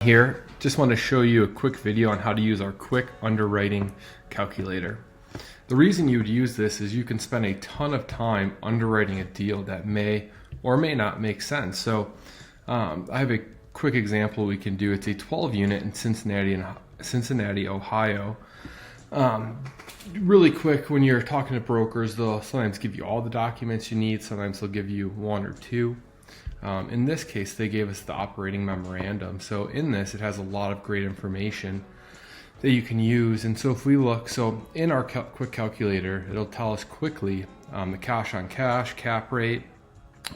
Here, just want to show you a quick video on how to use our quick underwriting calculator. The reason you would use this is you can spend a ton of time underwriting a deal that may or may not make sense. So I have a quick example we can do. It's a 12 unit in Cincinnati, Ohio. Really quick, when you're talking to brokers, they'll sometimes give you all the documents you need. Sometimes they'll give you one or two. In this case, they gave us the operating memorandum. So in this, it has a lot of great information that you can use. And so if we look, so in our quick calculator, it'll tell us quickly the cash on cash, cap rate,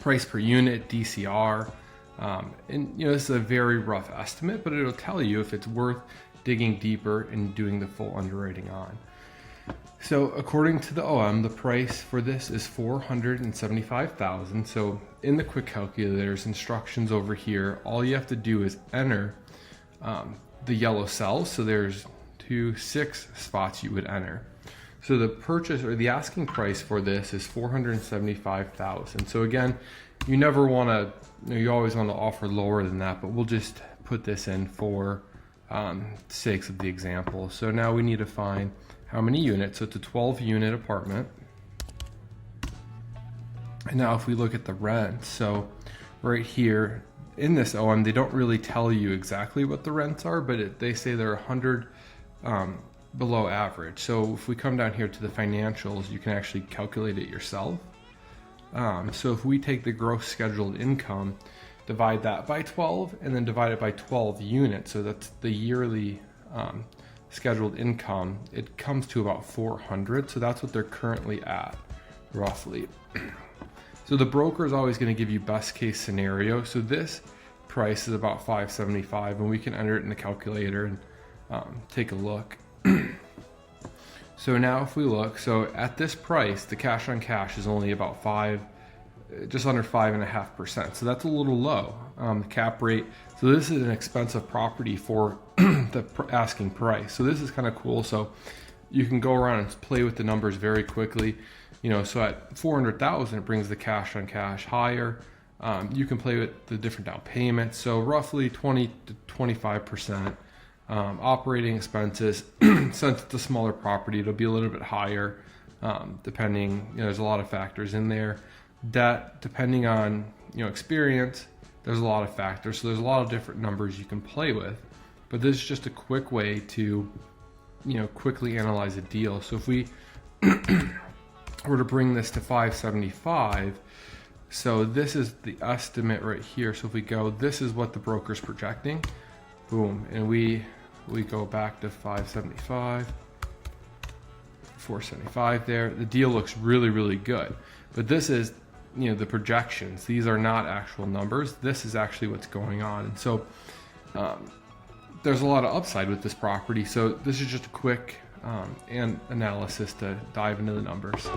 price per unit, DCR. And this is a very rough estimate, but it'll tell you if it's worth digging deeper and doing the full underwriting on. So according to the OM, the price for this is $475,000. So in the quick calculator, there's instructions over here. All you have to do is enter the yellow cells. So there's 6 spots you would enter. So the purchase or the asking price for this is $475,000. So again, you never want to, you always want to offer lower than that, but we'll just put this in for sakes of the example. So now we need to find how many units. So it's a 12 unit apartment. And now if we look at the rent, so right here in this OM, they don't really tell you exactly what the rents are, but they say they're 100 below average. So if we come down here to the financials, you can actually calculate it yourself. So if we take the gross scheduled income, divide that by 12, and then divide it by 12 units, so that's the yearly scheduled income, it comes to about 400. So that's what they're currently at, roughly. So the broker is always going to give you best case scenario. So this price is about $575, and we can enter it in the calculator and take a look. So now if we look, so at this price, the cash on cash is only about just under 5.5%. So that's a little low. The cap rate. So this is an expensive property for the asking price. So this is kind of cool. So you can go around and play with the numbers very quickly. So at 400,000, it brings the cash on cash higher. You can play with the different down payments. So roughly 20 to 25%. Operating expenses, since it's a smaller property, it'll be a little bit higher, depending, there's a lot of factors in there. Debt, depending on, experience, there's a lot of factors. So there's a lot of different numbers you can play with, but this is just a quick way to, quickly analyze a deal. So if we were to bring this to 575, so this is the estimate right here. So if we go, this is what the broker's projecting, boom, and we go back to 575, 475 there. The deal looks really, really good. But this is, the projections. These are not actual numbers. This is actually what's going on. And so there's a lot of upside with this property. So this is just a quick analysis to dive into the numbers.